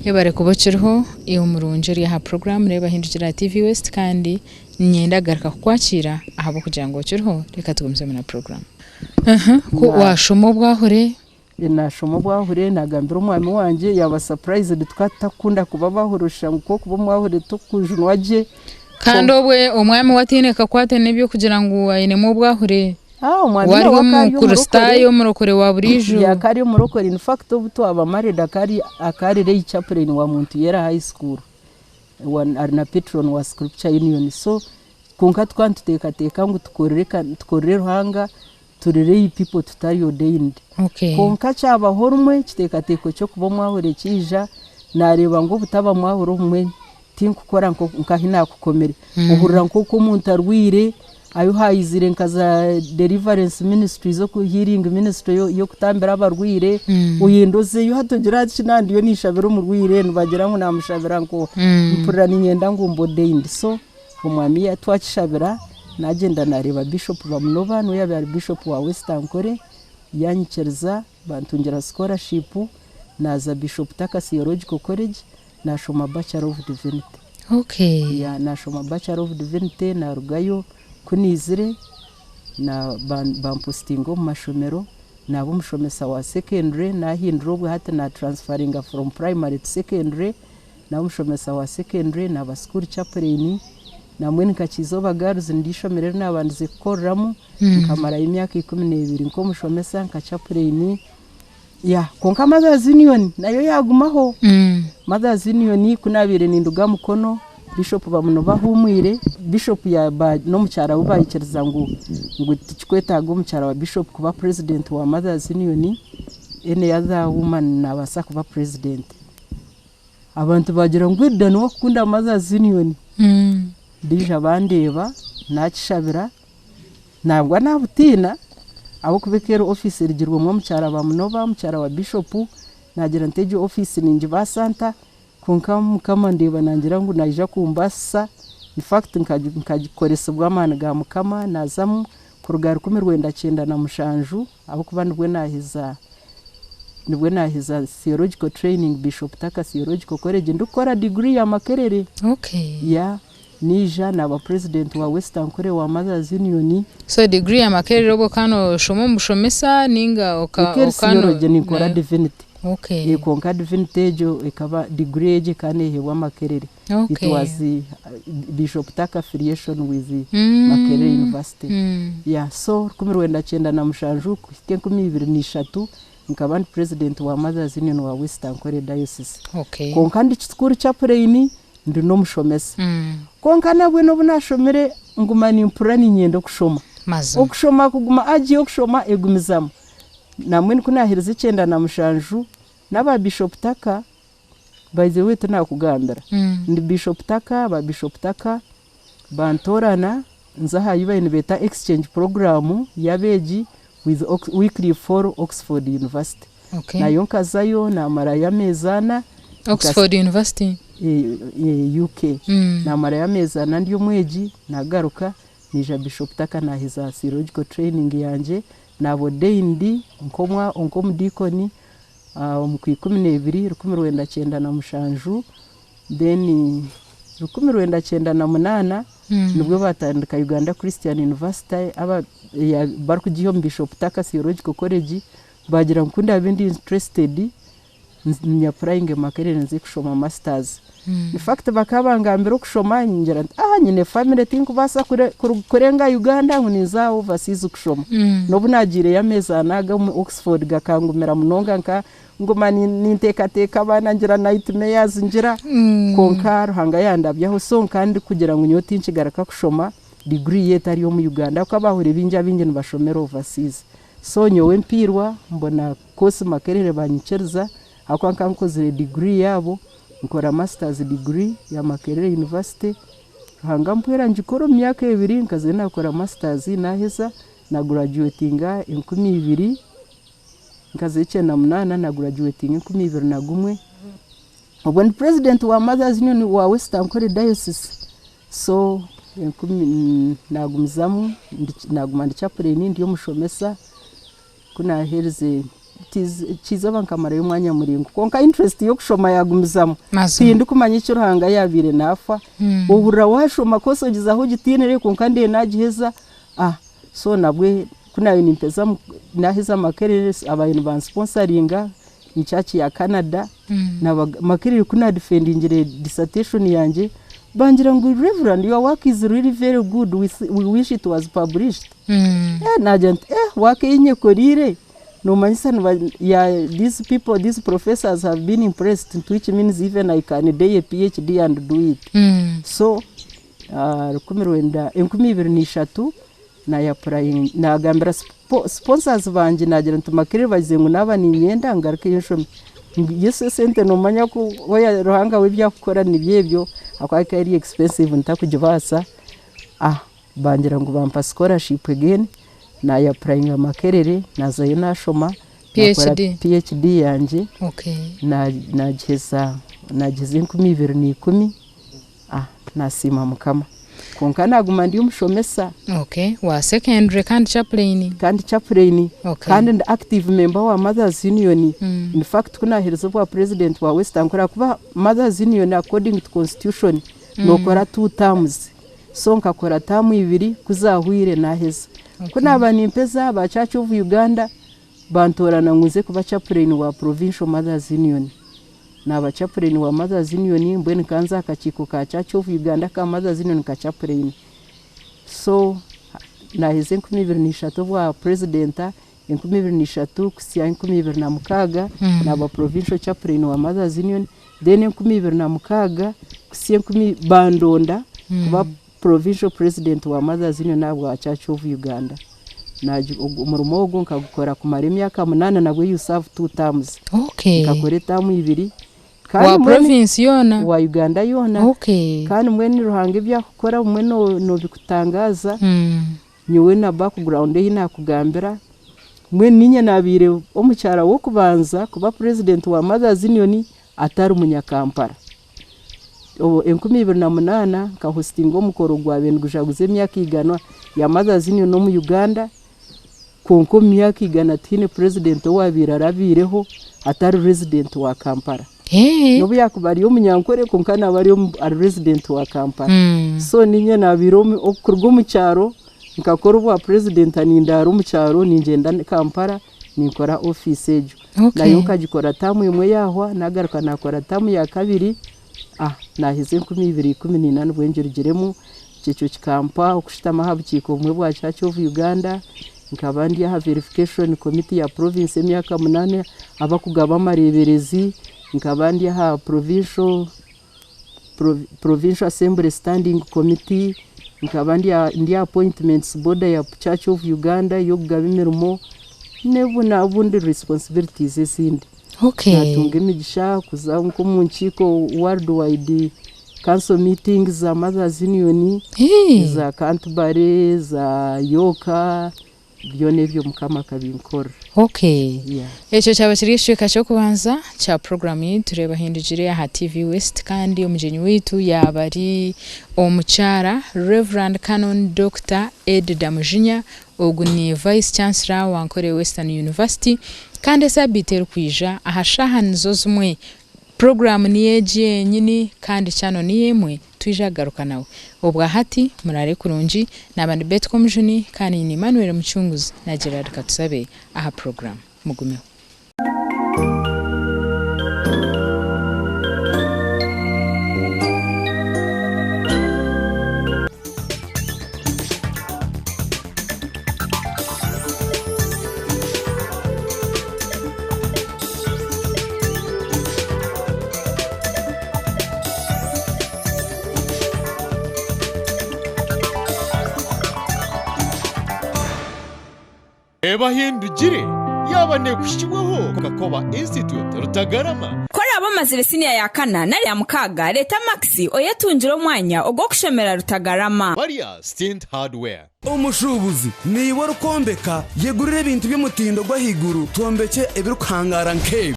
Ebare kubocirho iyo murunjeri ha program Reebahindugire TV West kandi nyenda garaka kwakira ahabo kugira ngo bocirho reka tugumze na program. Ko washomo bwahure nashomo bwahure nagambira umwami wanje yaba surprised twatakunda kuba bahurusha ngo kuba mwahure tukujunwaje kandi obwe umwami watineka kwate nebyo kugira ngo ayinemo bwahure umwami wari mu kurustayo murokore wa Buhweju yakari murokore in fact obuto abamarida akari rei chaplain wa muntu yera high school arina patron wa scripture union so kunka twantuteka ngo tukorere ruhanga turere people tutari ordained konka cyaba horumwe kitekateko cyo kuba mwahure kija nareba ngo butaba mwahuro umwe tinkukora nkahina kukomere uhurira nko umuntu arwire ayo hayizire nkaza deliverance ministry zo ku healing ministry yo kutambira abarwire uyendoze yo hatogira kinandi yo nishabira umurwire nubagira ngo namushabira ngo mpurira ninyenda ngo ordained so umwami yatwakishabira nagenda nareba bishop bamunoba no yaba bishop wa Western Kore yanyikereza bantungira scholarship naza bishop taka theological college nashoma bachelor of divinity nashoma bachelor of divinity na rugayo kunizire na bampostingo mu mashomero nabo mushomesa wa secondary na hindro bwa hata na transferring from primary to secondary na mushomesa wa secondary na ba school chaplain na mwene kachizoba girls ndishomere nabandize koramo nkamara imyaka 12 nko mushomesa nka chaplain konka Mothers Union nayo yagumaho Mothers Union kunabire ninduga mukono bishop bamuno bahumwire bishop ya no mucyara ubayikiriza ngo tikwetaga umucyara wa bishop kuba president wa Mothers Union ene other woman nabasa kuba president abantu bagira ngo idano wakunda Mothers Union dija bandeba nakishabira nabwo nabutina abo kubekera office rigirwa mu mucyara bamuno mucyara wa bishop nagira nteje office ningi ba santa kama ndeba nangira ngo naija kumbasa in fact nkagikoresa bw'amana ga mukama nazamu kurugara 19 na mushanju abo kubandi bwe nahiza theological training bishop taka theological college ndukora degree ya makerere nija na president wa Western Kore wa Mothers Union so degree ya makerere robo kano shomo mushomesa ninga okano nikora divinity konka divinity jo ikaba degree eje kane hewa makerere it was bishop taka affiliation with Makerere University so 19 na mushanju kufike 2023 nkaba president wa Mothers Union wa Western Kore diocese konka ndi school chaplain ndi no mushomesa konka nabwe no bunashomere ngumani impurani nyendo kushoma okushoma kuguma aji okushoma egumizamo namwe kunahiriza 9 na mushanju naba bishop taka by the way tuna kugambira ndi bishop taka ba bishop taka bantorana nzaha yibaine beta exchange program yabeji with weekly for Oxford University nayo nkazayo na mara ya mezana Oxford University UK na mara ya mezana ndiyo mweji nagaruka nija bishop taka na hiza theological training yanje nabo deindi nkomudikoni mu 12 na mushanju then 1998 nubwo batandika Uganda Christian University aba barkugiyo bishop taka theological college bagira nkunda abindi interested nya applying makerere nzi kushoma masters in fact bakabangambira kushoma ngira nyine family think basa kurenga Uganda nkuniza overseas kushoma no bunagire yameza naga mu Oxford gakangumira munonga nka ngoma nintekateka bana ngira nightmares ngira konkaro hanga yandabyaho so kandi kugira ngo nyoti nkigaraka kushoma degree yetari yo mu Uganda ko abahure binja binje nbashomera overseas so nyowe mpirwa mbona course makerere banyikerza akwanka nkoze degree yabo nkora masters degree ya Makerere University hanga mpera njikoro myaka 2 nkaze nakora masters naheza na graduatinga 12 nkaze 9 na graduating 2021 ubwo ni president wa Mothers Union wa Western Kore diocese so nagumizamu nagumanda chaplain ndiyo mushomesa kuna herize kiza bankamara y'umwanya muringo konka interest yo kushoma yagumizamo sindi kumanya icyo ruhanga yabire nafa ubura washoma kosogiza aho gitinere konka ndiye nagiheza so nabwe kunayo nimpeza naheza makerere abantu ban sponsoringa nchachi ya Canada na makerere kuna defendingire dissertation yanjye bangira ngo Reverend, your work is really very good, we wish it was published. Najant work inye korire no manisa ya these people, these professors have been impressed, which means even I can do a PhD and do it. So rukumirwenda 2023 na ya praying na gambira sponsors banje nagira ntumakire bazengu naba ni myenda ngaruke yosho yese sente no manya ko oya ruhanga we byakukora ni byebyo akwaka ari expensive ntakujibasa bangira ngo bampa scholarship again na ya praying makerere nazayo nashoma PhD yanje nageze 2010 nasima mukama konka naguma ndi umushomesa wa secondary kandi chaplain kandi active member wa Mothers Union. In fact kunahereza kwa president wa Western kora kuba Mothers Union according to constitution nokora 2 terms, so nkakora tamu 2 kuzahwire naheza kuna abani mpeza ba Church of Uganda bantorana nguze kuba chaplain wa Provincial Mothers Union na ba chaplain wa Mothers Union mbweni kanza akachiko ka Church of Uganda ka Mothers Union ka chaplain. So naheze 2023 wa presidenta 2023 kusia 2026 na ba provincial chaplain wa Mothers Union, then 2026 kusia 10 bandonda kuba provincial president wa Mothers Union na wa Church of Uganda. Na umurumo ogo nkagukora ku maremyaka 8 nabwo you serve 2 terms. Nkakore tamu 2 wa province yona wa Uganda yona. Kandi mweni ruhange byakukora mwe no bikutangaza nyewe na background y'ina kugambira mwe ninye nabire omucyara wo kubanza kuba president wa Mothers Union atari umunyakampara. 2008 ka hosting omukoro gwa bentu gujaguze myaka iganwa ya Mothers Union no mu Uganda konko myaka igana tine president wabira rabireho atari resident wa Kampala. Nobu yakubari yo munyankore konkana bari yo resident wa Kampala. So ninye nabiro okurgo mu cyaro nkakora ubwa president anindaro mu cyaro ninjenda Kampala nikora office ejo. Nayo kagikora tamu imwe yahwa nagaruka nakora tamu ya kabiri nahize 2018 bwengergeremo cyecho kikampa okushitama habukiko mwe bwa Church of Uganda nkabandi ya verification committee ya province emyaka 8 abakugaba amareberezi nkabandi ya provincial assembly standing committee nkabandi ya appointments board ya Church of Uganda yo kugaba imirimo nebuna ubundi responsibilities ezindi. Natunga imigisha kuza nko mu nkiko worldwide council meetings za Mothers Union za Canterbury za Yoka byone byo mukama kabinkora. Echo cyabashirishwe cyo kubanza cha program Reebahindugire ha TV West kandi umujenyi witu yabari omucyara Reverend Canon Dr. Ed Mujinya oguni Vice Chancellor wa Nkore Western University kandi sabitero kwija ahashaha nizo zumwe program niyeje nyini kandi cyano niyemwe twijagaruka nawe ubwa hati murare kurunji nabandi betcom juni kandi ni Emmanuel Muchunguzi na Gerard Katusabe aha program mugumeho. Reebahindugire yabane kushibweho Kakoba Institute Rutagarama kora abamazire senior ya kana nari ya mukaga leta maxi oyetunjiro mwanya ogwo kushemera Rutagarama Maria Stint Hardware umushubuzi niwe rukombeka yegurire ibintu by'umutindo gwa higuru tombeke ebirukangara nke